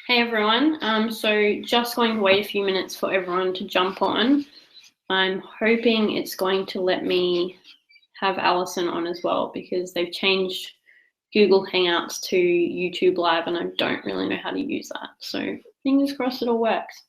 Hey everyone, so just going to wait a few minutes for everyone to jump on. I'm hoping it's going to let me have Alison on as well because they've changed Google Hangouts to YouTube Live and I don't really know how to use that. So fingers crossed it all works.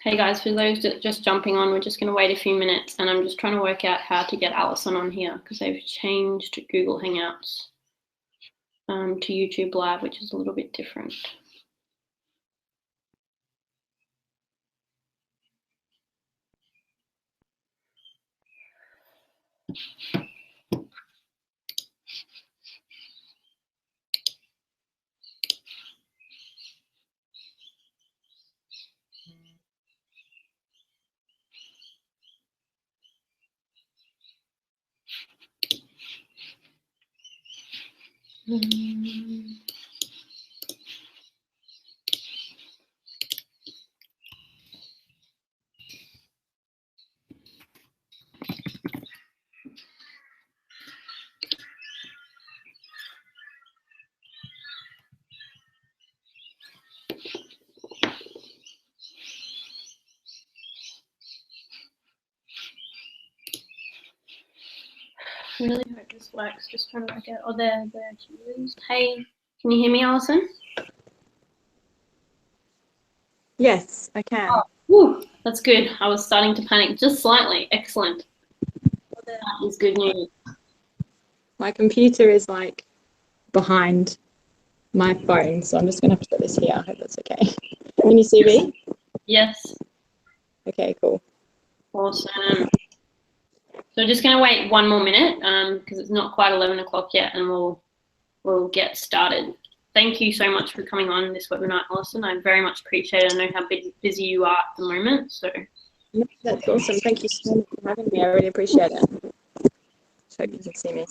Hey guys, for those just jumping on, we're just going to wait a few minutes and I'm just trying to work out how to get Alison on here because they've changed Google Hangouts to YouTube Live, which is a little bit different. I really hope this works. Just trying to work out. Oh, there she is. Hey, can you hear me, Alison? Yes, I can. Oh, whew, that's good. I was starting to panic just slightly. Excellent. That is good news. My computer is like behind my phone, so I'm just going to have to put this here. I hope that's okay. Can you see me? Yes. Okay, cool. Awesome. So just going to wait one more minute because it's not quite 11 o'clock yet and we'll get started. Thank you so much for coming on this webinar, Alison. I very much appreciate it. I know how busy you are at the moment. So Yeah, that's awesome. Thank you so much for having me. I really appreciate it. Just hope you can see me.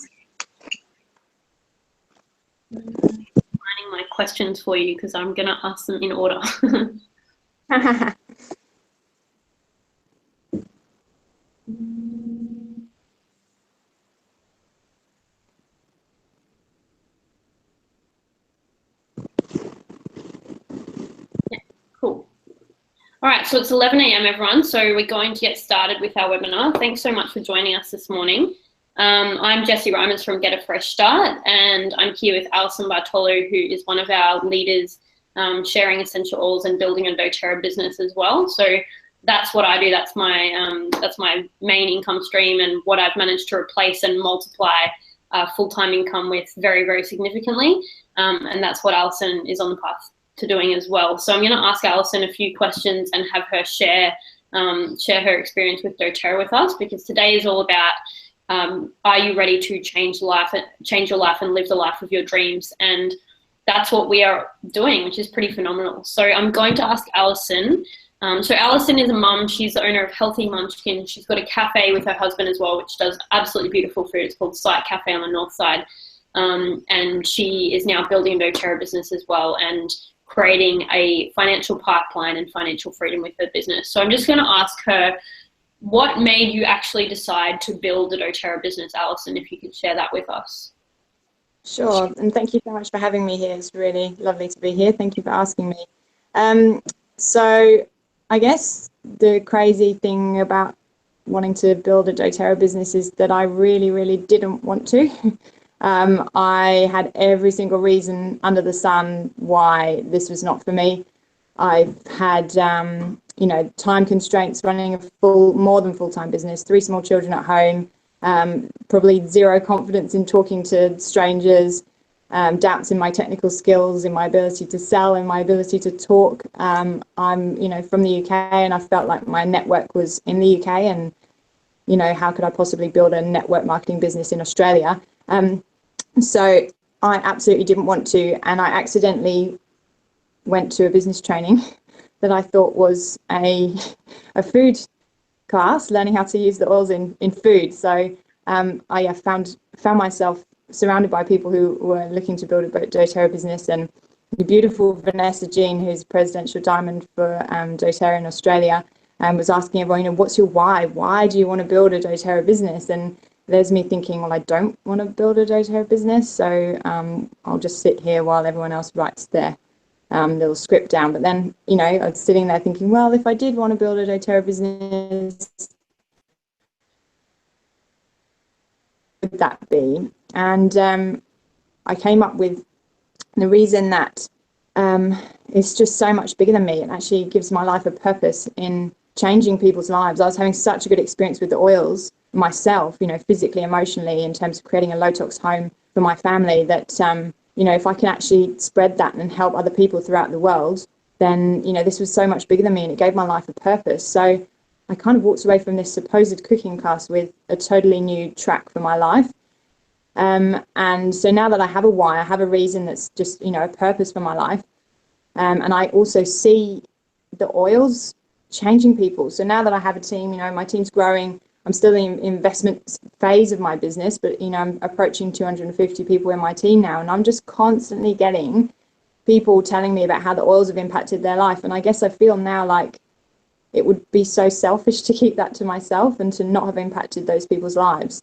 Finding my questions for you because I'm going to ask them in order. Cool. All right, so it's 11 a.m. everyone, so we're going to get started with our webinar. Thanks so much for joining us this morning. I'm Jessie Reimers from Get a Fresh Start, and I'm here with Alison Bartolo, who is one of our leaders sharing essential oils and building a doTERRA business as well. So that's what I do. That's my main income stream and what I've managed to replace and multiply full-time income with very, very significantly. And that's what Alison is on the path to doing as well. So I'm going to ask Alison a few questions and have her share her experience with doTERRA with us, because today is all about are you ready to change your life and live the life of your dreams? And that's what we are doing, which is pretty phenomenal. So I'm going to ask Alison. So Alison is a mum. She's the owner of Healthy Munchkins. She's got a cafe with her husband as well, which does absolutely beautiful food. It's called Sight Cafe on the north side. And she is now building a doTERRA business as well and creating a financial pipeline and financial freedom with her business. So I'm just going to ask her, what made you actually decide to build a doTERRA business, Alison, if you could share that with us? Sure, and thank you so much for having me here. It's really lovely to be here. Thank you for asking me. So I guess the crazy thing about wanting to build a doTERRA business is that I really, really didn't want to. I had every single reason under the sun why this was not for me. I've had, time constraints running a more than full-time business, 3 small children at home, probably zero confidence in talking to strangers, doubts in my technical skills, in my ability to sell, in my ability to talk. I'm, from the UK, and I felt like my network was in the UK, and how could I possibly build a network marketing business in Australia? So I absolutely didn't want to, and I accidentally went to a business training that I thought was a food class, learning how to use the oils in food. So I found myself surrounded by people who were looking to build a doTERRA business, and the beautiful Vanessa Jean, who's presidential diamond for doTERRA in Australia, was asking everyone, what's your why? Why do you want to build a doTERRA business? And there's me thinking, well, I don't want to build a doTERRA business, so I'll just sit here while everyone else writes their little script down. But then, I was sitting there thinking, well, if I did want to build a doTERRA business, what would that be? And I came up with the reason that it's just so much bigger than me. It actually gives my life a purpose in changing people's lives. I was having such a good experience with the oils myself, physically, emotionally, in terms of creating a low-tox home for my family, that if I can actually spread that and help other people throughout the world, then this was so much bigger than me, and it gave my life a purpose. So I kind of walked away from this supposed cooking class with a totally new track for my life. And so now that I have a why, I have a reason that's just a purpose for my life, and I also see the oils changing people. So now that I have a team, my team's growing. I'm still in the investment phase of my business, but I'm approaching 250 people in my team now, and I'm just constantly getting people telling me about how the oils have impacted their life. And I guess I feel now like it would be so selfish to keep that to myself and to not have impacted those people's lives.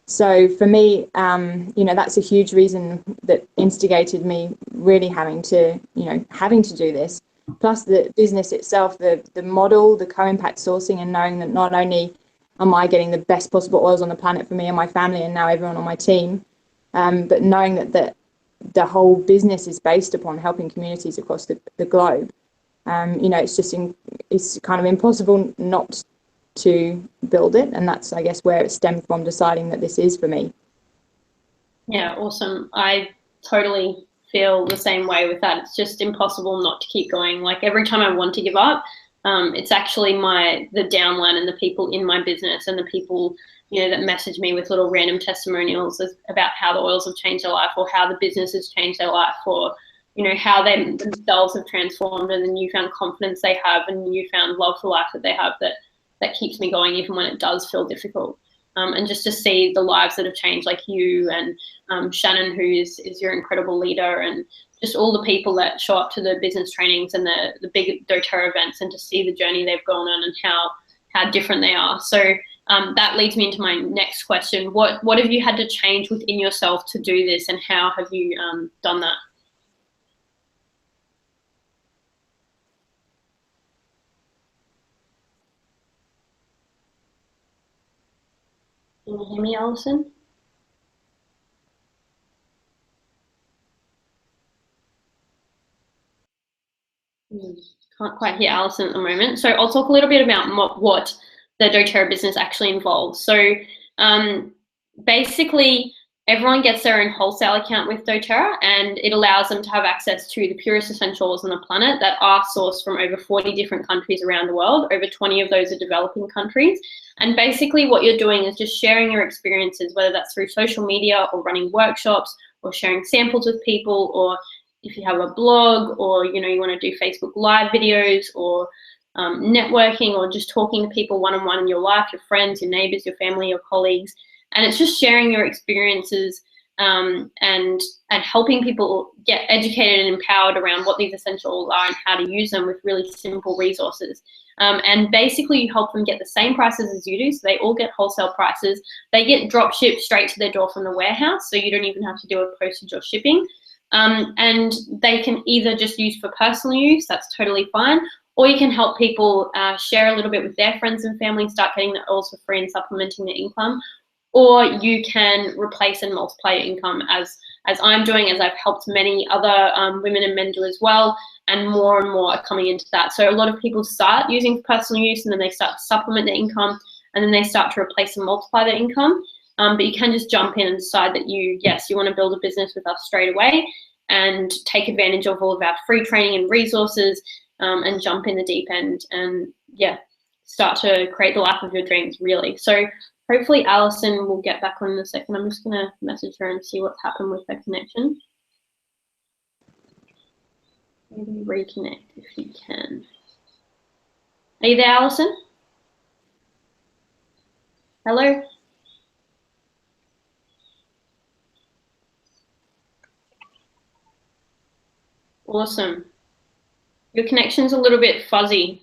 So for me, that's a huge reason that instigated me really having to do this. Plus the business itself, the model, the co-impact sourcing, and knowing that not only am I getting the best possible oils on the planet for me and my family and now everyone on my team, but knowing that the whole business is based upon helping communities across the globe. It's kind of impossible not to build it, and that's, I guess, where it stemmed from, deciding that this is for me. Yeah, awesome. I totally feel the same way with that. It's just impossible not to keep going. Like every time I want to give up, it's actually the downline and the people in my business and the people that message me with little random testimonials about how the oils have changed their life, or how the business has changed their life, or how they themselves have transformed, and the newfound confidence they have and newfound love for life that they have, that keeps me going even when it does feel difficult. And just to see the lives that have changed, like you and Shannon, who is your incredible leader, and just all the people that show up to the business trainings and the big doTERRA events, and to see the journey they've gone on and how different they are. So that leads me into my next question. What have you had to change within yourself to do this, and how have you done that? Can you hear me, Alison? Can't quite hear Alison at the moment. So I'll talk a little bit about what the doTERRA business actually involves. So basically, everyone gets their own wholesale account with doTERRA, and it allows them to have access to the purest essential oils on the planet that are sourced from over 40 different countries around the world. Over 20 of those are developing countries. And basically what you're doing is just sharing your experiences, whether that's through social media or running workshops or sharing samples with people, or if you have a blog, or you want to do Facebook Live videos, or networking, or just talking to people one-on-one in your life, your friends, your neighbors, your family, your colleagues. And it's just sharing your experiences and helping people get educated and empowered around what these essential oils are and how to use them with really simple resources. And basically you help them get the same prices as you do, so they all get wholesale prices. They get drop shipped straight to their door from the warehouse, so you don't even have to do a postage or shipping. And they can either just use for personal use, that's totally fine, or you can help people share a little bit with their friends and family, start getting the oils for free and supplementing their income. Or you can replace and multiply your income, as I'm doing, as I've helped many other women and men do as well, and more are coming into that. So a lot of people start using for personal use, and then they start to supplement their income, and then they start to replace and multiply their income. But you can just jump in and decide that you want to build a business with us straight away, and take advantage of all of our free training and resources, and jump in the deep end, and start to create the life of your dreams, really. So hopefully Alison will get back on in a second. I'm just going to message her and see what's happened with her connection. Maybe reconnect if you can. Are you there, Alison? Hello? Awesome. Your connection's a little bit fuzzy.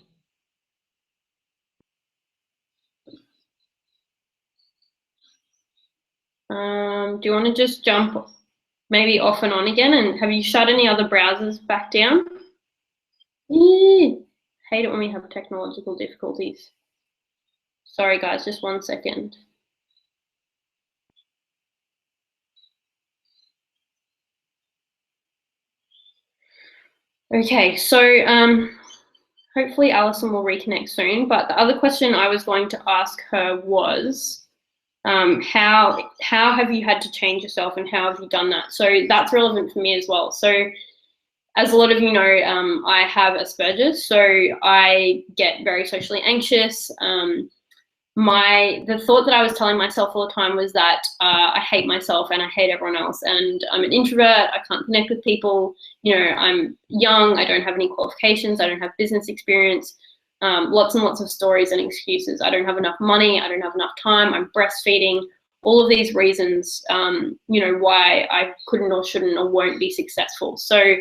Do you want to just jump maybe off and on again? And have you shut any other browsers back down? Hate it when we have technological difficulties. Sorry guys, just 1 second. Okay, so hopefully Alison will reconnect soon. But the other question I was going to ask her was, how have you had to change yourself and how have you done that? So that's relevant for me as well. So as a lot of you know, I have Asperger's, so I get very socially anxious. The thought that I was telling myself all the time was that I hate myself and I hate everyone else, and I'm an introvert, I can't connect with people, you know, I'm young, I don't have any qualifications, I don't have business experience, lots and lots of stories and excuses. I don't have enough money, I don't have enough time, I'm breastfeeding, all of these reasons, you know, why I couldn't or shouldn't or won't be successful. So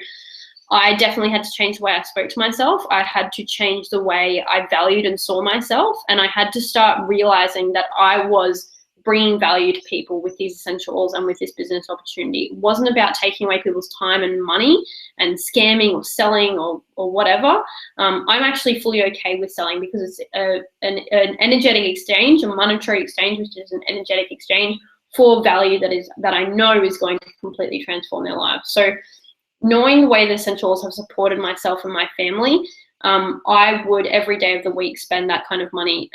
I definitely had to change the way I spoke to myself. I had to change the way I valued and saw myself. And I had to start realizing that I was bringing value to people with these essential oils and with this business opportunity. It wasn't about taking away people's time and money and scamming or selling or whatever. I'm actually fully okay with selling because it's an energetic exchange, a monetary exchange, which is an energetic exchange for value that I know is going to completely transform their lives. So knowing the way the essential oils have supported myself and my family, I would every day of the week spend that kind of money,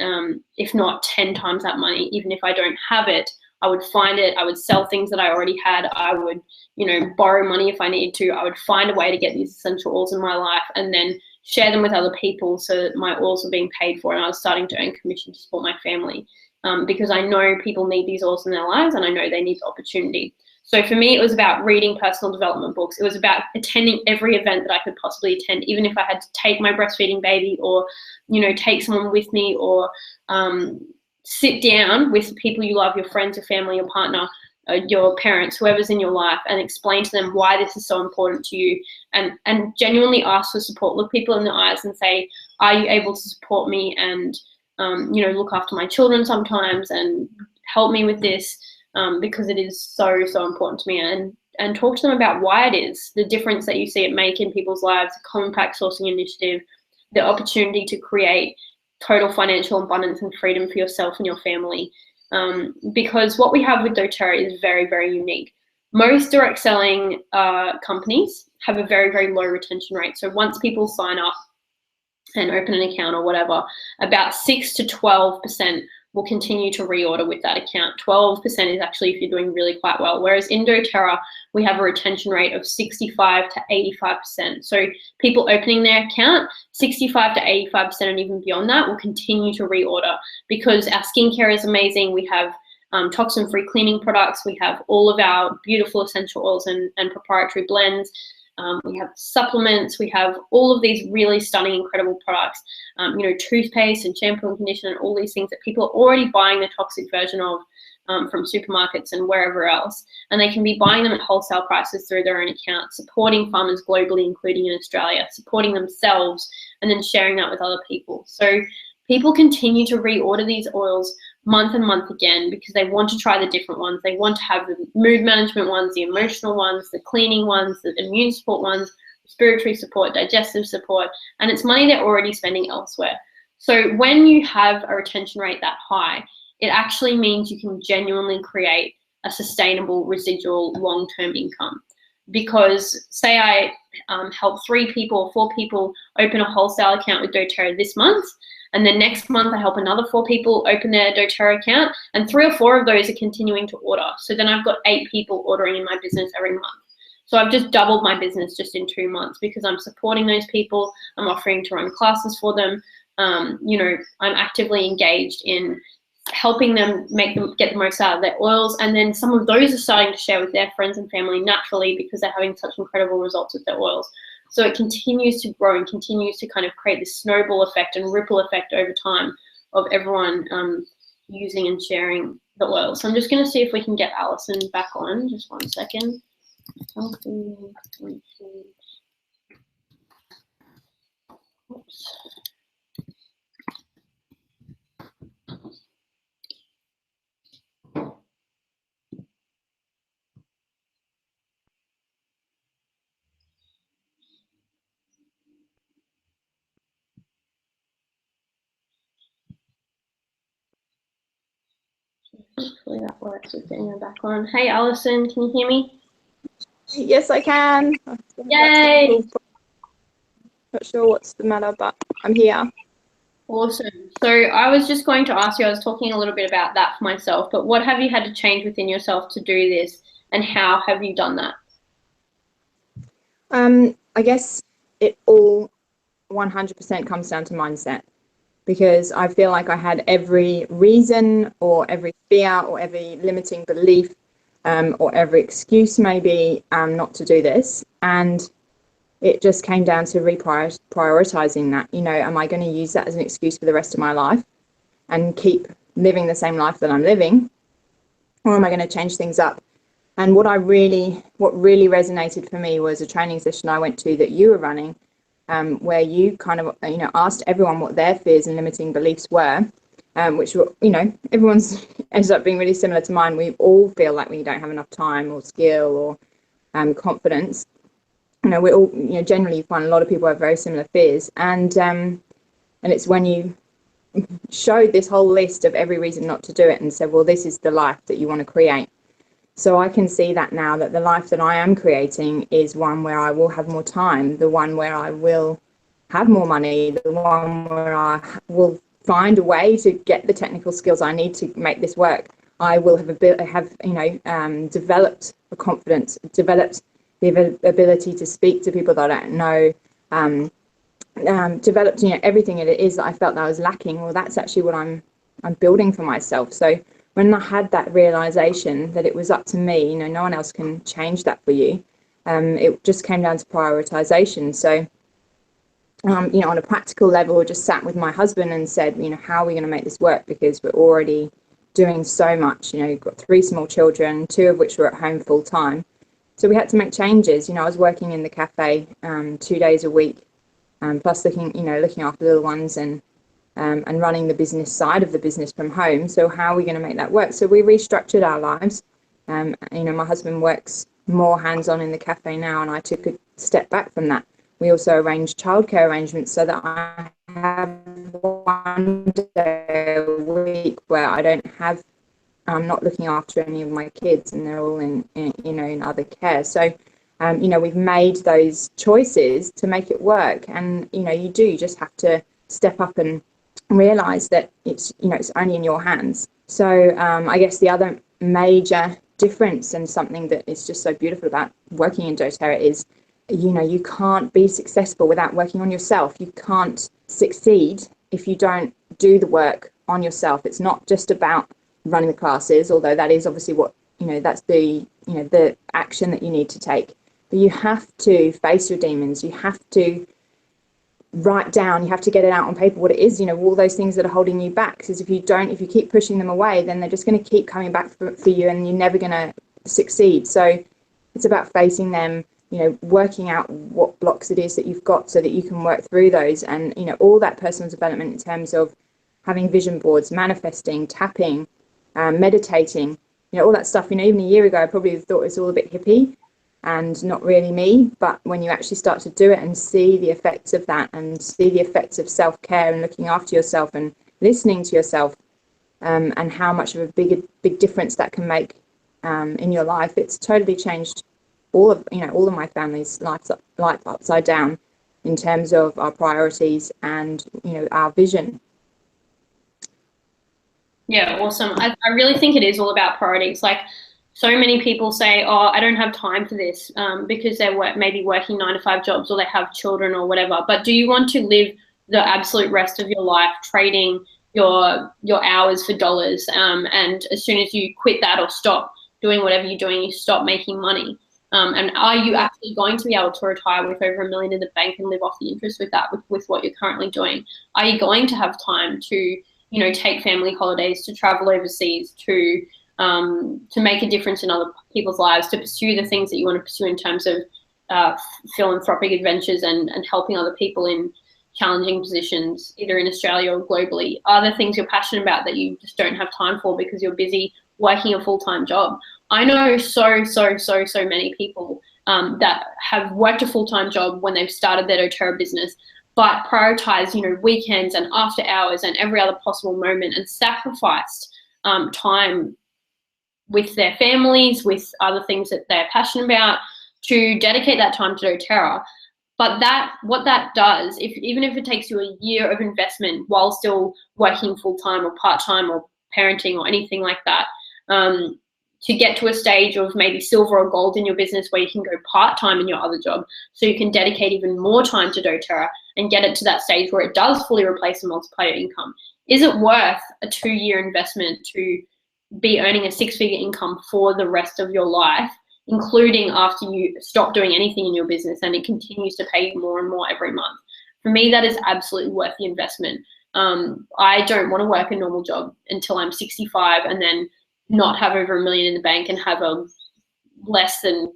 if not 10 times that money. Even if I don't have it, I would find it, I would sell things that I already had, I would, you know, borrow money if I needed to, I would find a way to get these essential oils in my life and then share them with other people so that my oils were being paid for and I was starting to earn commission to support my family. Because I know people need these oils in their lives and I know they need the opportunity. So for me, it was about reading personal development books. It was about attending every event that I could possibly attend, even if I had to take my breastfeeding baby or, you know, take someone with me or sit down with people you love, your friends, your family, your partner, your parents, whoever's in your life, and explain to them why this is so important to you and genuinely ask for support. Look people in the eyes and say, are you able to support me and, you know, look after my children sometimes and help me with this? Because it is so, so important to me, and talk to them about why it is, the difference that you see it make in people's lives, the compact sourcing initiative, the opportunity to create total financial abundance and freedom for yourself and your family. Because what we have with doTERRA is very, very unique. Most direct selling companies have a very, very low retention rate. So once people sign up and open an account or whatever, about 6 to 12% will continue to reorder with that account. 12% is actually if you're doing really quite well. Whereas in doTERRA, we have a retention rate of 65 to 85%. So people opening their account, 65 to 85% and even beyond that will continue to reorder because our skincare is amazing. We have toxin-free cleaning products. We have all of our beautiful essential oils and proprietary blends. We have supplements, we have all of these really stunning, incredible products, you know, toothpaste and shampoo and conditioner and all these things that people are already buying the toxic version of from supermarkets and wherever else. And they can be buying them at wholesale prices through their own account, supporting farmers globally, including in Australia, supporting themselves and then sharing that with other people. So people continue to reorder these oils month and month again because they want to try the different ones. They want to have the mood management ones, the emotional ones, the cleaning ones, the immune support ones, respiratory support, digestive support, and it's money they're already spending elsewhere. So when you have a retention rate that high, it actually means you can genuinely create a sustainable residual long-term income. Because say I help 3 people or 4 people open a wholesale account with doTERRA this month, and then next month I help another 4 people open their doTERRA account, and 3 or 4 of those are continuing to order. So then I've got 8 people ordering in my business every month. So I've just doubled my business just in 2 months because I'm supporting those people. I'm offering to run classes for them. You know, I'm actively engaged in helping them get the most out of their oils, and then some of those are starting to share with their friends and family naturally because they're having such incredible results with their oils. So it continues to grow and continues to kind of create this snowball effect and ripple effect over time of everyone using and sharing the oil. So I'm just going to see if we can get Alison back on. Just 1 second. Oops. Hopefully that works with getting her back on. Hey, Alison, can you hear me? Yes, I can. Yay! Not sure what's the matter, but I'm here. Awesome. So I was just going to ask you, I was talking a little bit about that for myself, but what have you had to change within yourself to do this, and how have you done that? I guess it all 100% comes down to mindset, because I feel like I had every reason or every fear or every limiting belief or every excuse maybe not to do this. And it just came down to prioritizing that. You know, am I going to use that as an excuse for the rest of my life and keep living the same life that I'm living? Or am I going to change things up? And what really resonated for me was a training session I went to that you were running, where you kind of, asked everyone what their fears and limiting beliefs were, which were, everyone's ended up being really similar to mine. We all feel like we don't have enough time or skill or confidence. We all, generally find a lot of people have very similar fears. And it's when you showed this whole list of every reason not to do it and said, well, this is the life that you want to create. So I can see that now, that the life that I am creating is one where I will have more time, the one where I will have more money, the one where I will find a way to get the technical skills I need to make this work. I will have developed a confidence, developed the ability to speak to people that I don't know, developed everything it is that I felt that I was lacking. Well, that's actually what I'm building for myself. So when I had that realization that it was up to me, no one else can change that for you, it just came down to prioritization. So on a practical level, I just sat with my husband and said, how are we going to make this work? Because we're already doing so much. You've got 3 small children, 2 of which were at home full time. So we had to make changes. I was working in the cafe 2 days a week, plus looking after little ones and running the business side of the business from home. So how are we going to make that work? So we restructured our lives. My husband works more hands-on in the cafe now, and I took a step back from that. We also arranged childcare arrangements so that I have 1 day a week where I don't have, I'm not looking after any of my kids, and they're all in other care. So we've made those choices to make it work. And you just have to step up and realize that it's only in your hands. So I guess the other major difference, and something that is just so beautiful about working in doTERRA, is you can't be successful without working on yourself. You can't succeed if you don't do the work on yourself. It's not just about running the classes, although that is obviously what that's the the action that you need to take. But you have to face your demons. You have to write down, you have to get it out on paper what it is, all those things that are holding you back. Because if you keep pushing them away, then they're just going to keep coming back for you, and you're never going to succeed. So it's about facing them, working out what blocks it is that you've got so that you can work through those. And all that personal development in terms of having vision boards, manifesting, tapping, meditating, all that stuff. Even a year ago I probably thought it was all a bit hippie and not really me. But when you actually start to do it and see the effects of that, and see the effects of self-care and looking after yourself and listening to yourself, and how much of a big difference that can make in your life, it's totally changed all of my family's life upside down in terms of our priorities and our vision. Yeah, awesome. I really think it is all about priorities. Like, so many people say, oh, I don't have time for this because they're maybe working 9 to 5 jobs, or they have children or whatever. But do you want to live the absolute rest of your life trading your hours for dollars, and as soon as you quit that or stop doing whatever you're doing, you stop making money. And are you actually going to be able to retire with over $1 million in the bank and live off the interest with that, with what you're currently doing? Are you going to have time to, you know, take family holidays, to travel overseas, to make a difference in other people's lives, to pursue the things that you want to pursue in terms of philanthropic adventures and helping other people in challenging positions, either in Australia or globally? Are there things you're passionate about that you just don't have time for because you're busy working a full-time job? I know so many people that have worked a full-time job when they've started their doTERRA business, but prioritize, you know, weekends and after hours and every other possible moment, and sacrificed time with their families, with other things that they're passionate about, to dedicate that time to doTERRA. But what that does, even if it takes you a year of investment while still working full-time or part-time or parenting or anything like that, to get to a stage of maybe silver or gold in your business where you can go part-time in your other job, so you can dedicate even more time to doTERRA and get it to that stage where it does fully replace and multiply your income. Is it worth a 2-year investment to be earning a 6-figure income for the rest of your life, including after you stop doing anything in your business and it continues to pay you more and more every month? For me, that is absolutely worth the investment. I don't want to work a normal job until I'm 65 and then not have over $1 million in the bank and have a less than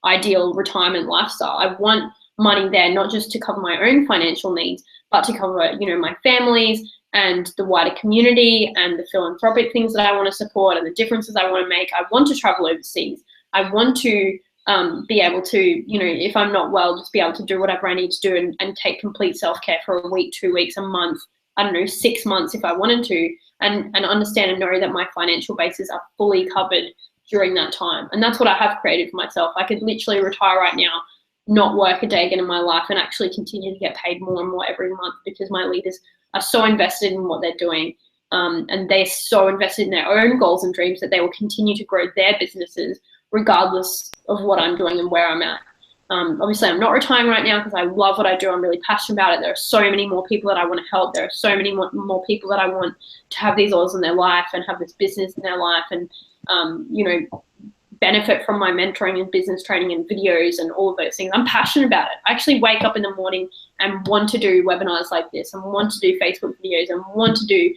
ideal retirement lifestyle. I want money there, not just to cover my own financial needs, but to cover, you know, my family's and the wider community and the philanthropic things that I want to support and the differences I want to make. I want to travel overseas. I want to be able to, you know, if I'm not well, just be able to do whatever I need to do and take complete self-care for a week, 2 weeks, a month, I don't know, 6 months if I wanted to, and understand and know that my financial bases are fully covered during that time. And that's what I have created for myself. I could literally retire right now, not work a day again in my life, and actually continue to get paid more and more every month, because my leaders are so invested in what they're doing, and they're so invested in their own goals and dreams that they will continue to grow their businesses regardless of what I'm doing and where I'm at. Obviously, I'm not retiring right now because I love what I do. I'm really passionate about it. There are so many more people that I want to help. There are so many more people that I want to have these oils in their life and have this business in their life, and you know, benefit from my mentoring and business training and videos and all of those things. I'm passionate about it. I actually wake up in the morning and want to do webinars like this, and want to do Facebook videos, and want to do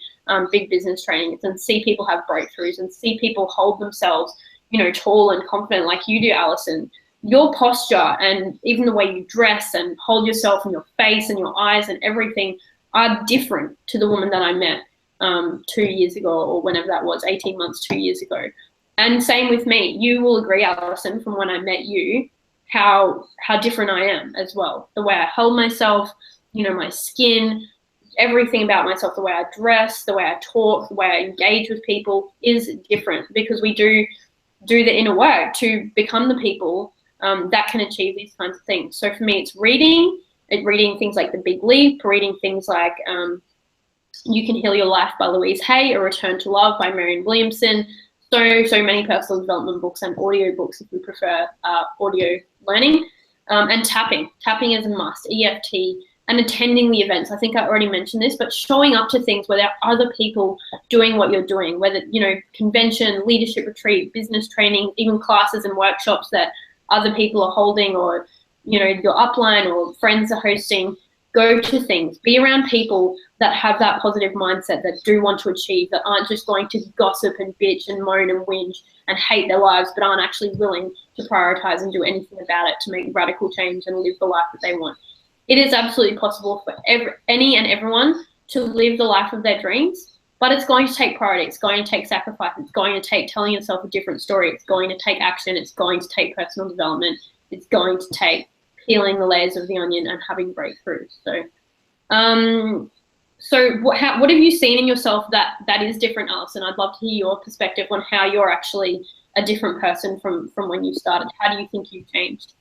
big business trainings, and see people have breakthroughs, and see people hold themselves, you know, tall and confident like you do, Alison. Your posture and even the way you dress and hold yourself and your face and your eyes and everything are different to the woman that I met 2 years ago, or whenever that was, 18 months, 2 years ago. And same with me. You will agree, Alison, from when I met you, how different I am as well. The way I hold myself, you know, my skin, everything about myself, the way I dress, the way I talk, the way I engage with people is different, because we do the inner work to become the people that can achieve these kinds of things. So for me, it's reading things like The Big Leap, reading things like You Can Heal Your Life by Louise Hay, A Return to Love by Marianne Williamson. So many personal development books and audio books if we prefer audio learning, and tapping is a must, EFT, and attending the events. I think I already mentioned this, but showing up to things where there are other people doing what you're doing, whether, you know, convention, leadership retreat, business training, even classes and workshops that other people are holding, or, you know, your upline or friends are hosting. Go to things, be around people that have that positive mindset, that do want to achieve, that aren't just going to gossip and bitch and moan and whinge and hate their lives, but aren't actually willing to prioritize and do anything about it to make radical change and live the life that they want. It is absolutely possible for any and everyone to live the life of their dreams, but it's going to take priority. It's going to take sacrifice. It's going to take telling yourself a different story. It's going to take action. It's going to take personal development. It's going to take peeling the layers of the onion and having breakthroughs. So what have you seen in yourself that is different, Alison? I'd love to hear your perspective on how you're actually a different person from when you started. How do you think you've changed?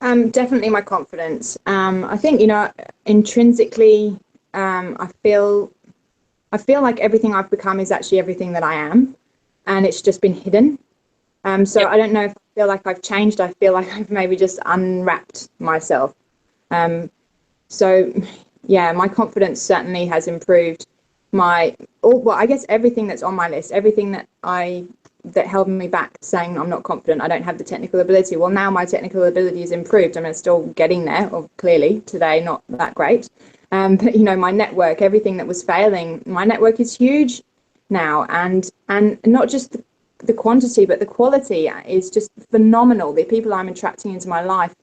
Definitely my confidence. I think, you know, intrinsically, I feel like everything I've become is actually everything that I am, and it's just been hidden. So I don't know if I feel like I've changed. I feel like I've maybe just unwrapped myself. So yeah, my confidence certainly has improved. Well, I guess everything that's on my list, everything that held me back, saying I'm not confident, I don't have the technical ability. Well, now my technical ability is improved. I mean, it's still getting there, or clearly today not that great. But you know, my network, everything that was failing, my network is huge now, and not just the quantity, but the quality is just phenomenal. The people I'm attracting into my life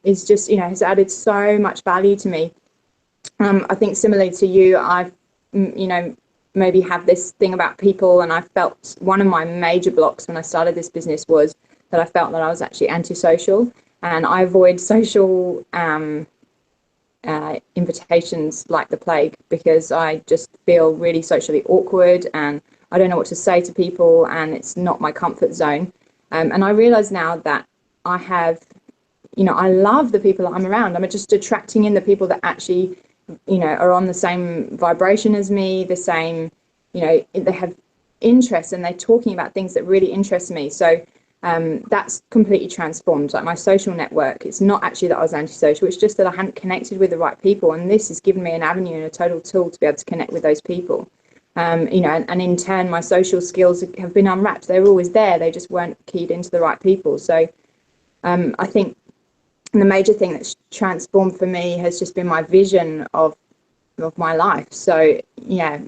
is just, you know, has added so much value to me. I think similarly to you, I've, you know, maybe have this thing about people, and I felt one of my major blocks when I started this business was that I felt that I was actually antisocial, and I avoid social invitations like the plague, because I just feel really socially awkward and I don't know what to say to people, and it's not my comfort zone. And I realize now that I have, you know, I love the people that I'm around. I'm just attracting in the people that actually, you know, are on the same vibration as me, the same, you know, they have interests and they're talking about things that really interest me. So that's completely transformed. Like my social network, it's not actually that I was antisocial, it's just that I hadn't connected with the right people. And this has given me an avenue and a total tool to be able to connect with those people. You know, and in turn, my social skills have been unwrapped. They were always there, they just weren't keyed into the right people. So I think the major thing that's transformed for me has just been my vision of my life. So yeah,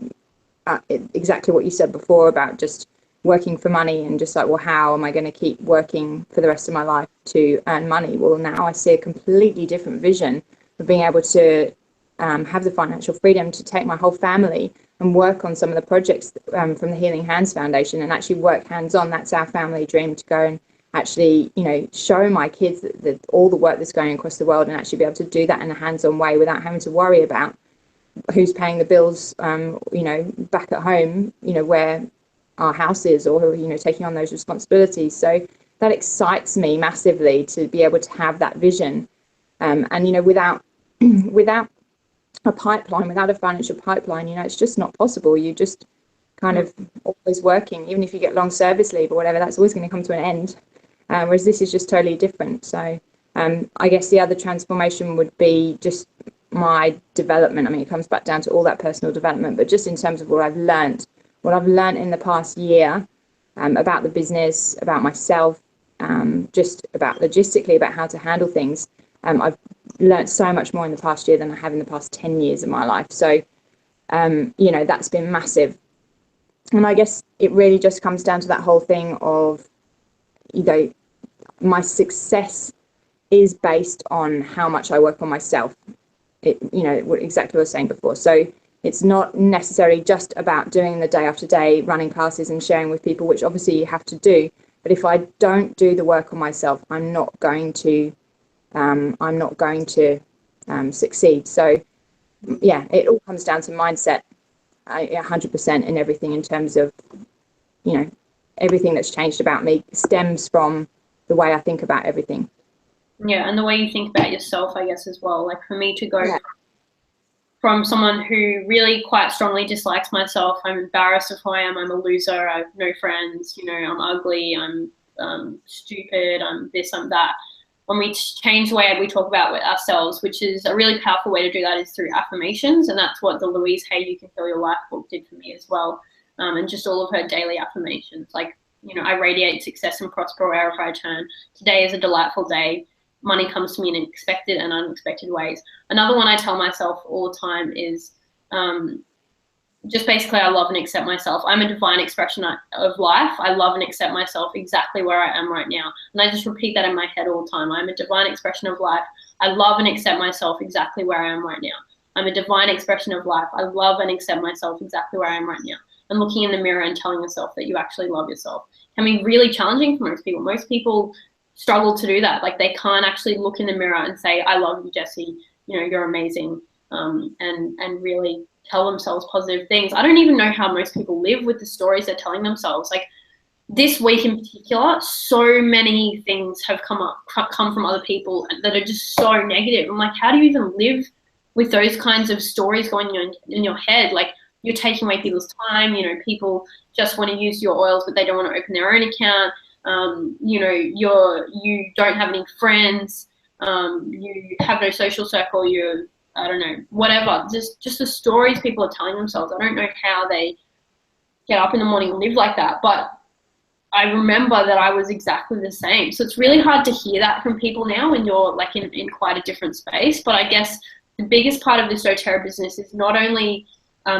exactly what you said before about just working for money, and just like, well, how am I going to keep working for the rest of my life to earn money? Well, now I see a completely different vision of being able to have the financial freedom to take my whole family and work on some of the projects from the Healing Hands Foundation, and actually work hands-on. That's our family dream, to go and actually, you know, show my kids that all the work that's going across the world, and actually be able to do that in a hands-on way without having to worry about who's paying the bills, you know, back at home, you know, where our house is, or, you know, taking on those responsibilities. So that excites me massively, to be able to have that vision. And, you know, without a pipeline, without a financial pipeline, you know, it's just not possible. You just kind of always working, even if you get long service leave or whatever, that's always going to come to an end. Whereas this is just totally different. So I guess the other transformation would be just my development. I mean, it comes back down to all that personal development, but just in terms of what I've learned in the past year, about the business, about myself, just about logistically, about how to handle things. I've learned so much more in the past year than I have in the past 10 years of my life. So, you know, that's been massive. And I guess it really just comes down to that whole thing of, you know, my success is based on how much I work on myself. You know, exactly what I was saying before. So it's not necessarily just about doing the day after day, running classes and sharing with people, which obviously you have to do. But if I don't do the work on myself, I'm not going to succeed. So yeah, it all comes down to mindset, 100%, in everything, in terms of, you know, everything that's changed about me stems from the way I think about everything. Yeah, and the way you think about yourself, I guess, as well. Like for me to go from someone who really quite strongly dislikes myself, I'm embarrassed of who I am, I'm a loser, I have no friends, you know, I'm ugly, I'm stupid, I'm this, I'm that. When we change the way we talk about ourselves, which is a really powerful way to do that, is through affirmations. And that's what the Louise Hay You Can Fill Your Life book did for me as well. And just all of her daily affirmations. Like, you know, I radiate success and prosper wherever I turn. Today is a delightful day. Money comes to me in expected and unexpected ways. Another one I tell myself all the time is just basically, I love and accept myself. I'm a divine expression of life. I love and accept myself exactly where I am right now. And I just repeat that in my head all the time. I'm a divine expression of life. I love and accept myself exactly where I am right now. I'm a divine expression of life. I love and accept myself exactly where I am right now. And looking in the mirror and telling yourself that you actually love yourself can be really challenging for most people. Most people struggle to do that. Like, they can't actually look in the mirror and say, I love you, Jessie, you know, you're amazing, and really tell themselves positive things. I don't even know how most people live with the stories they're telling themselves. Like this week in particular, so many things have come from other people that are just so negative. I'm like, how do you even live with those kinds of stories going in your head? Like, you're taking away people's time. You know, people just want to use your oils, but they don't want to open their own account. You know, you don't have any friends. You have no social circle. You're I don't know, whatever, just the stories people are telling themselves. I don't know how they get up in the morning and live like that, but I remember that I was exactly the same. So it's really hard to hear that from people now when you're like in quite a different space. But I guess the biggest part of this doTERRA business is not only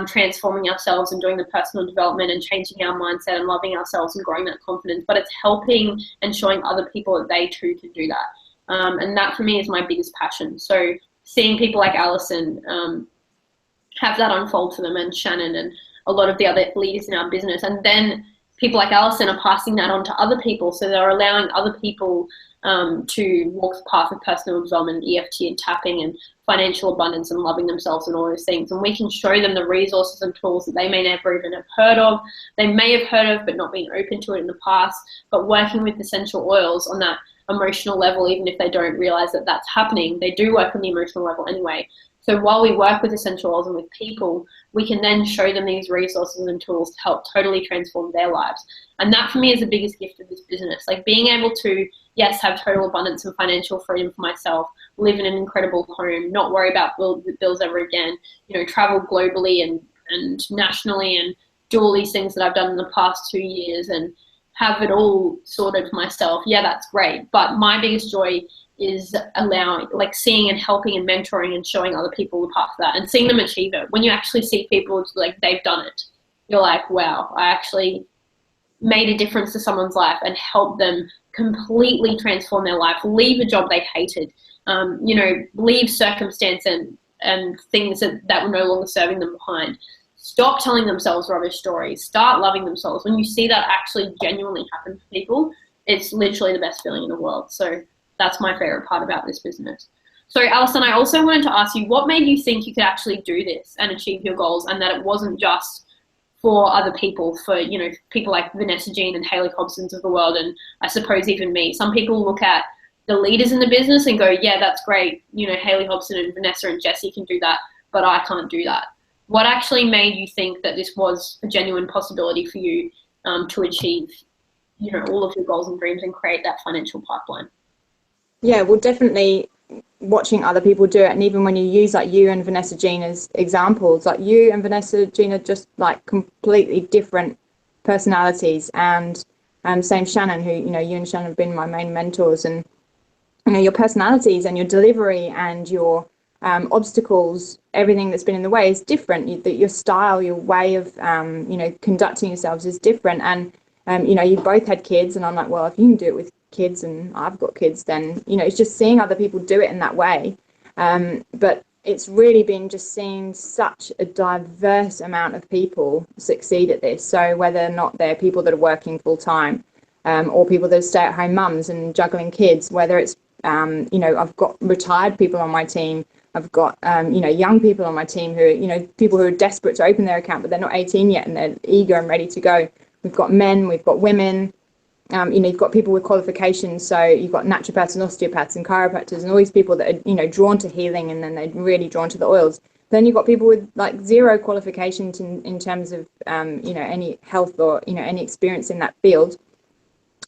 transforming ourselves and doing the personal development and changing our mindset and loving ourselves and growing that confidence, but it's helping and showing other people that they too can do that. And that for me is my biggest passion. So seeing people like Alison have that unfold for them, and Shannon and a lot of the other leaders in our business, and then people like Alison are passing that on to other people. So they're allowing other people to walk the path of personal development, and EFT and tapping and financial abundance and loving themselves and all those things. And we can show them the resources and tools that they may never even have heard of. They may have heard of, but not been open to it in the past. But working with essential oils on that emotional level, even if they don't realize that that's happening, they do work on the emotional level anyway. So while we work with essential oils and with people, we can then show them these resources and tools to help totally transform their lives. And that for me is the biggest gift of this business. Like being able to, yes, have total abundance and financial freedom for myself, live in an incredible home, not worry about bills ever again, you know, travel globally and nationally and do all these things that I've done in the past 2 years and have it all sorted for myself. Yeah, that's great. But my biggest joy is allowing, like seeing and helping and mentoring and showing other people the path of that and seeing them achieve it. When you actually see people like they've done it, you're like, wow, I actually made a difference to someone's life and helped them completely transform their life, leave a job they hated, you know, leave circumstance and things that were no longer serving them behind. Stop telling themselves rubbish stories. Start loving themselves. When you see that actually genuinely happen for people, it's literally the best feeling in the world. So that's my favorite part about this business. So Alison, I also wanted to ask you, what made you think you could actually do this and achieve your goals, and that it wasn't just for other people, for, you know, people like Vanessa Jean and Haley Hobsons of the world, and I suppose even me. Some people look at the leaders in the business and go, yeah, that's great. You know, Haley Hobson and Vanessa and Jessie can do that, but I can't do that. What actually made you think that this was a genuine possibility for you to achieve, you know, all of your goals and dreams and create that financial pipeline? Yeah, well, definitely watching other people do it. And even when you use like you and Vanessa Jean as examples, like you and Vanessa Jean are just like completely different personalities. And same Shannon, who, you know, you and Shannon have been my main mentors, and, you know, your personalities and your delivery and your obstacles, everything that's been in the way is different. Your style, your way of, you know, conducting yourselves is different. And, you know, you both had kids, and I'm like, well, if you can do it with kids and I've got kids, then, you know, it's just seeing other people do it in that way. But it's really been just seeing such a diverse amount of people succeed at this. So whether or not they're people that are working full time, or people that are stay-at-home mums and juggling kids, whether it's, you know, I've got retired people on my team, I've got, you know, young people on my team who are, you know, people who are desperate to open their account, but they're not 18 yet and they're eager and ready to go. We've got men, we've got women, you know, you've got people with qualifications. So you've got naturopaths and osteopaths and chiropractors and all these people that are, you know, drawn to healing, and then they're really drawn to the oils. Then you've got people with like zero qualifications in terms of, you know, any health or, you know, any experience in that field,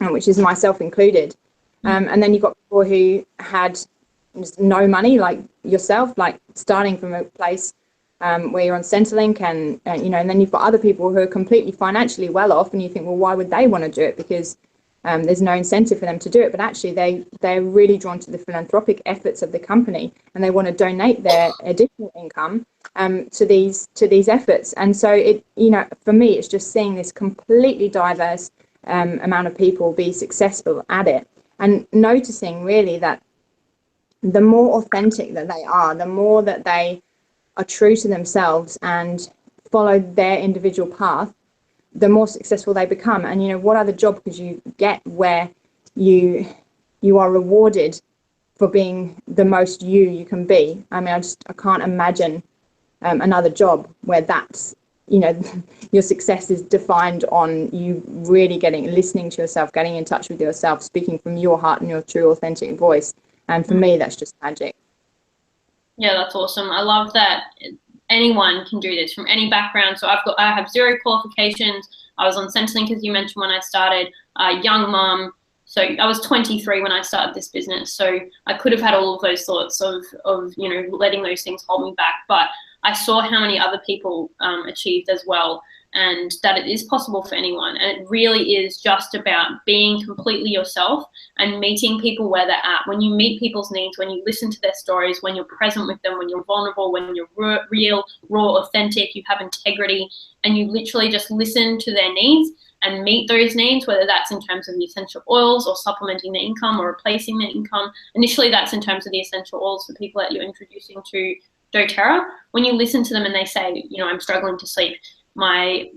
which is myself included. And then you've got people who had just no money, like yourself, like starting from a place where you're on Centrelink, and you know, and then you've got other people who are completely financially well off, and you think, well, why would they want to do it? Because there's no incentive for them to do it. But actually, they're really drawn to the philanthropic efforts of the company, and they want to donate their additional income to these efforts. And so it, you know, for me, it's just seeing this completely diverse amount of people be successful at it, and noticing really that the more authentic that they are, the more that they are true to themselves and follow their individual path, the more successful they become. And, you know, what other job could you get where you are rewarded for being the most you can be? I mean, I can't imagine another job where that's, you know, your success is defined on you really listening to yourself, getting in touch with yourself, speaking from your heart and your true authentic voice. And for me, that's just magic. Yeah, that's awesome. I love that anyone can do this from any background. So I have zero qualifications. I was on Centrelink, as you mentioned, when I started, young mum, So I was 23 when I started this business. So I could have had all of those thoughts of you know, letting those things hold me back. But I saw how many other people achieved as well, and that it is possible for anyone. And it really is just about being completely yourself and meeting people where they're at. When you meet people's needs, when you listen to their stories, when you're present with them, when you're vulnerable, when you're real, raw, authentic, you have integrity, and you literally just listen to their needs and meet those needs, whether that's in terms of the essential oils or supplementing their income or replacing their income. Initially, that's in terms of the essential oils for people that you're introducing to doTERRA. When you listen to them and they say, you know, I'm struggling to sleep, my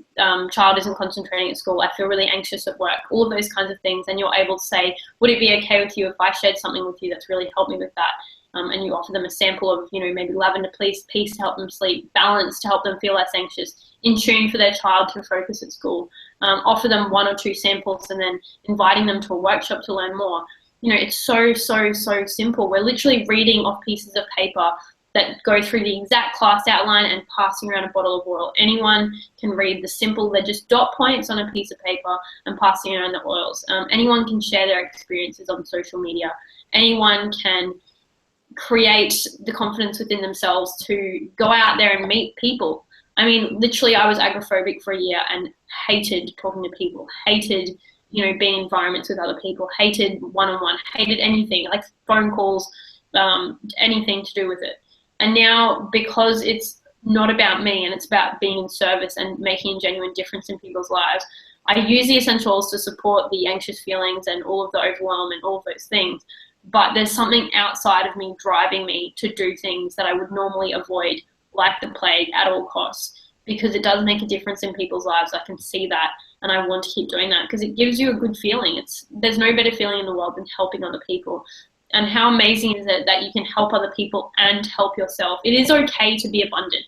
child isn't concentrating at school, I feel really anxious at work, all of those kinds of things, and you're able to say, would it be okay with you if I shared something with you that's really helped me with that? And you offer them a sample of, you know, maybe lavender peace to help them sleep, balance to help them feel less anxious, in tune for their child to focus at school. Offer them 1 or 2 samples and then inviting them to a workshop to learn more. You know, it's so simple. We're literally reading off pieces of paper that go through the exact class outline and passing around a bottle of oil. Anyone can read the simple, they're just dot points on a piece of paper and passing around the oils. Anyone can share their experiences on social media. Anyone can create the confidence within themselves to go out there and meet people. I mean, literally, I was agoraphobic for a year and hated talking to people, hated, you know, being in environments with other people, hated one-on-one, hated anything, like phone calls, anything to do with it. And now, because it's not about me and it's about being in service and making a genuine difference in people's lives, I use the essential oils to support the anxious feelings and all of the overwhelm and all of those things. But there's something outside of me driving me to do things that I would normally avoid like the plague at all costs, because it does make a difference in people's lives. I can see that, and I want to keep doing that because it gives you a good feeling. There's no better feeling in the world than helping other people. And how amazing is it that you can help other people and help yourself? It is okay to be abundant.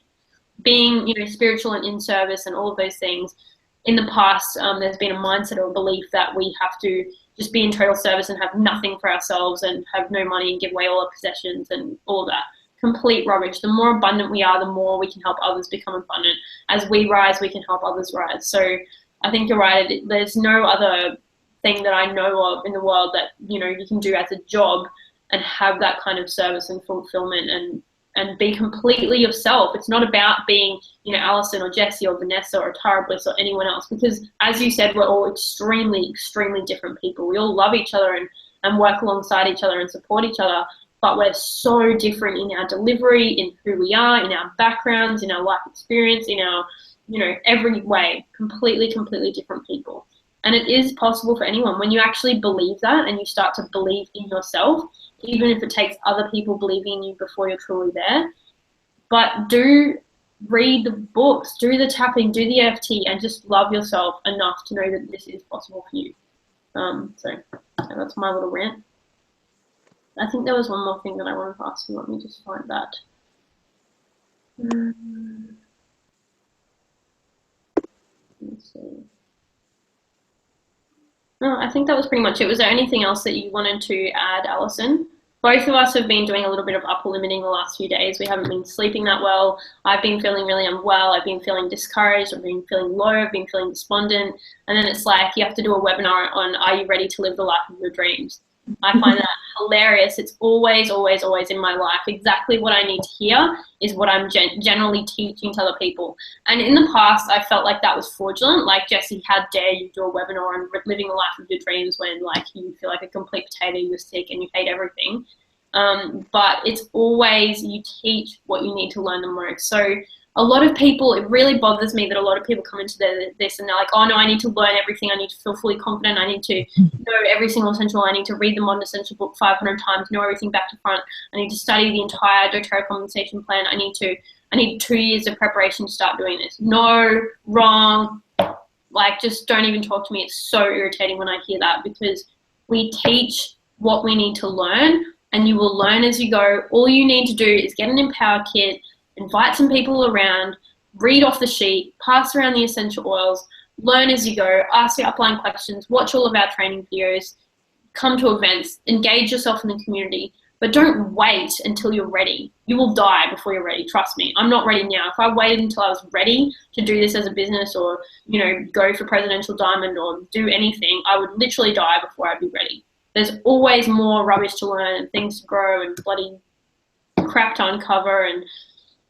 Being, you know, spiritual and in service and all of those things. In the past, there's been a mindset or a belief that we have to just be in total service and have nothing for ourselves and have no money and give away all our possessions and all that. Complete rubbish. The more abundant we are, the more we can help others become abundant. As we rise, we can help others rise. So I think you're right. There's no other thing that I know of in the world that, you know, you can do as a job and have that kind of service and fulfillment and be completely yourself. It's not about being, you know, Alison or Jessie or Vanessa or Tara Bliss or anyone else, because as you said, we're all extremely different people. We all love each other and work alongside each other and support each other, but we're so different in our delivery, in who we are, in our backgrounds, in our life experience, in our, you know, every way, completely different people. And it is possible for anyone when you actually believe that and you start to believe in yourself, even if it takes other people believing in you before you're truly there. But do read the books, do the tapping, do the EFT, and just love yourself enough to know that this is possible for you. So that's my little rant. I think there was one more thing that I wanted to ask you. Let me just find that. Let's see. No, I think that was pretty much it. Was there anything else that you wanted to add, Alison? Both of us have been doing a little bit of upper limiting the last few days. We haven't been sleeping that well. I've been feeling really unwell. I've been feeling discouraged. I've been feeling low. I've been feeling despondent. And then it's like you have to do a webinar on, are you ready to live the life of your dreams? I find that hilarious. It's always in my life. Exactly what I need to hear is what I'm generally teaching to other people. And in the past, I felt like that was fraudulent. Like, Jessie, how dare you do a webinar on living the life of your dreams when, like, you feel like a complete potato, you're sick and you hate everything. But it's always you teach what you need to learn the most. So a lot of people, it really bothers me that a lot of people come into this and they're like, oh no, I need to learn everything. I need to feel fully confident. I need to know every single essential. I need to read the Modern Essential book 500 times, know everything back to front. I need to study the entire doTERRA compensation plan. I need 2 years of preparation to start doing this. No, wrong. Like, just don't even talk to me. It's so irritating when I hear that, because we teach what we need to learn and you will learn as you go. All you need to do is get an Empower kit, invite some people around, read off the sheet, pass around the essential oils, learn as you go, ask your upline questions, watch all of our training videos, come to events, engage yourself in the community. but don't wait until you're ready. You will die before you're ready. Trust me. I'm not ready now. If I waited until I was ready to do this as a business or, you know, go for Presidential Diamond or do anything, I would literally die before I'd be ready. There's always more rubbish to learn and things to grow and bloody crap to uncover and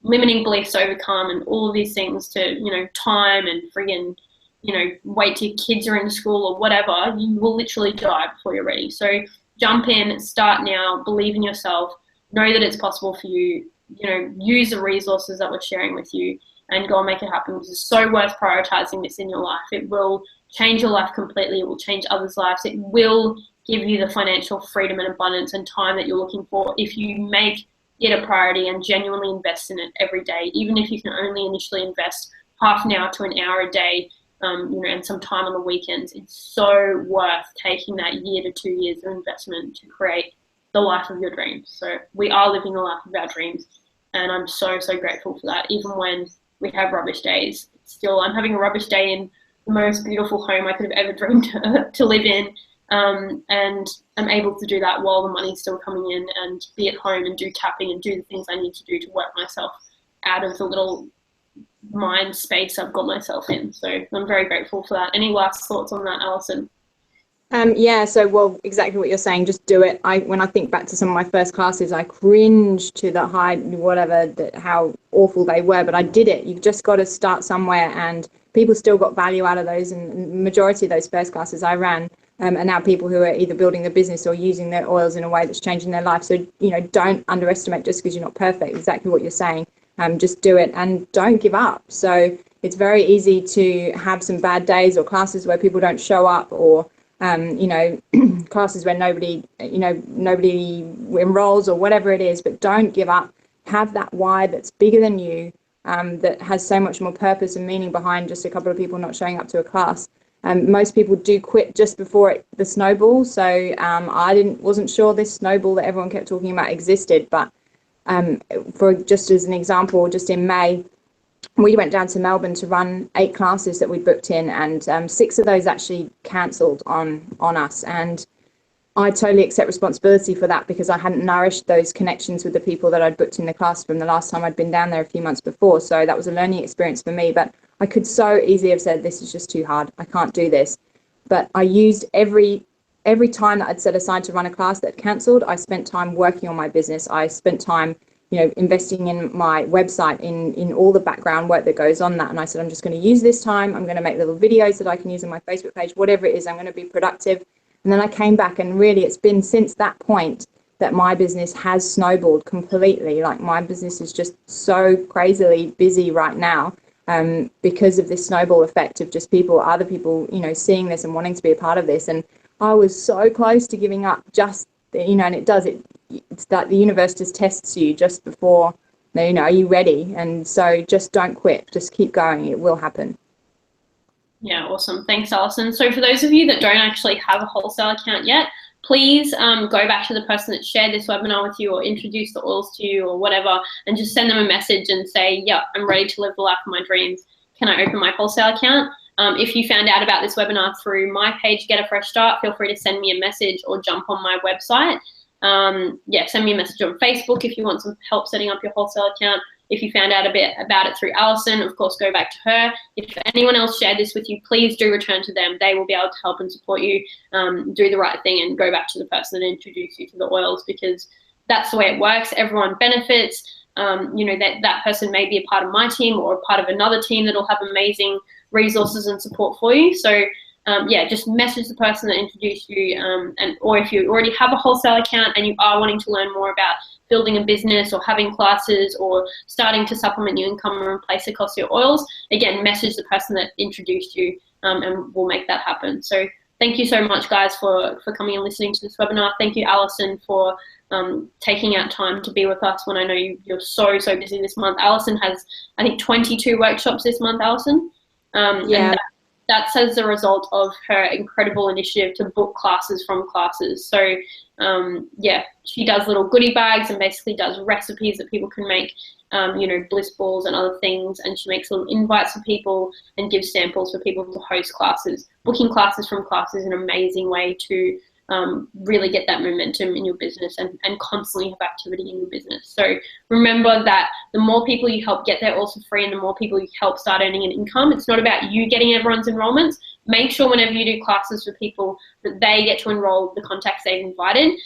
limiting beliefs to overcome and all of these things to, you know, time and friggin', you know, wait till your kids are in school or whatever. You will literally die before you're ready. So jump in, start now, believe in yourself, know that it's possible for you, you know, use the resources that we're sharing with you and go and make it happen, because it's so worth prioritizing this in your life. It will change your life completely. It will change others' lives. It will give you the financial freedom and abundance and time that you're looking for if you make it a priority and genuinely invest in it every day, even if you can only initially invest half an hour to an hour a day, you know, and some time on the weekends. It's so worth taking that year to 2 years of investment to create the life of your dreams. So we are living the life of our dreams, and I'm so, so grateful for that. Even when we have rubbish days, still I'm having a rubbish day in the most beautiful home I could have ever dreamed to live in, and I'm able to do that while the money's still coming in and be at home and do tapping and do the things I need to do to work myself out of the little mind space I've got myself in. So I'm very grateful for that. Any last thoughts on that, Alison? Yeah, so, well, exactly what you're saying, just do it. When I think back to some of my first classes, I cringe to the high, whatever, how awful they were, but I did it. You've just got to start somewhere, and people still got value out of those, and majority of those first classes I ran are now people who are either building a business or using their oils in a way that's changing their life. So, you know, don't underestimate just because you're not perfect, exactly what you're saying. Just do it and don't give up. So it's very easy to have some bad days or classes where people don't show up, or you know, classes where nobody enrolls or whatever it is, but don't give up. Have that why that's bigger than you, that has so much more purpose and meaning behind just a couple of people not showing up to a class. Most people do quit just before the snowball. So I wasn't sure this snowball that everyone kept talking about existed, but for just as an example, just in May, we went down to Melbourne to run 8 classes that we booked in, and 6 of those actually cancelled on us. And I totally accept responsibility for that, because I hadn't nourished those connections with the people that I'd booked in the class from the last time I'd been down there a few months before. So that was a learning experience for me. But I could so easily have said, this is just too hard, I can't do this. But I used every time that I'd set aside to run a class that cancelled, I spent time working on my business. I spent time, you know, investing in my website, in all the background work that goes on that. And I said, I'm just going to use this time. I'm going to make little videos that I can use on my Facebook page, whatever it is, I'm going to be productive. And then I came back, and really it's been since that point that my business has snowballed completely. Like, my business is just so crazily busy right now, because of this snowball effect of just other people, you know, seeing this and wanting to be a part of this. And I was so close to giving up, just, you know, and it's that the universe just tests you just before, you know, are you ready? And so just don't quit, just keep going, it will happen. Yeah, awesome. Thanks, Alison. So for those of you that don't actually have a wholesale account yet, please go back to the person that shared this webinar with you or introduced the oils to you or whatever, and just send them a message and say, yeah, I'm ready to live the life of my dreams. Can I open my wholesale account? If you found out about this webinar through my page, Get a Fresh Start, feel free to send me a message or jump on my website. Yeah, send me a message on Facebook if you want some help setting up your wholesale account. If you found out a bit about it through Alison, of course, go back to her. If anyone else shared this with you, please do return to them. They will be able to help and support you, do the right thing, and go back to the person that introduced you to the oils, because that's the way it works. Everyone benefits. You know, that person may be a part of my team or a part of another team that will have amazing resources and support for you. So yeah, just message the person that introduced you, or if you already have a wholesale account and you are wanting to learn more about building a business or having classes or starting to supplement your income and replace the cost of your oils, again, message the person that introduced you, and we'll make that happen. So thank you so much, guys, for coming and listening to this webinar. Thank you, Alison, for taking out time to be with us when I know you're so busy this month. Alison has, I think, 22 workshops this month, Alison. Yeah. And that's as a result of her incredible initiative to book classes from classes. So yeah, she does little goodie bags and basically does recipes that people can make, you know, bliss balls and other things. And she makes little invites for people and gives samples for people to host classes. Booking classes from classes is an amazing way to really get that momentum in your business and constantly have activity in your business. So remember that the more people you help get there also free, and the more people you help start earning an income, it's not about you getting everyone's enrollments. Make sure whenever you do classes for people that they get to enroll the contacts they've invited.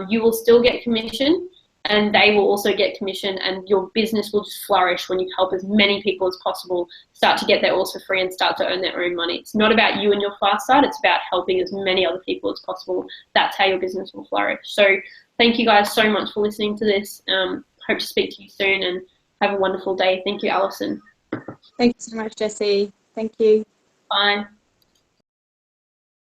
You will still get commission, and they will also get commission, and your business will just flourish when you help as many people as possible start to get their also free and start to earn their own money. It's not about you and your class start, it's about helping as many other people as possible. That's how your business will flourish. So thank you guys so much for listening to this. Hope to speak to you soon, and have a wonderful day. Thank you, Alison. Thank you so much, Jessie. Thank you. Bye.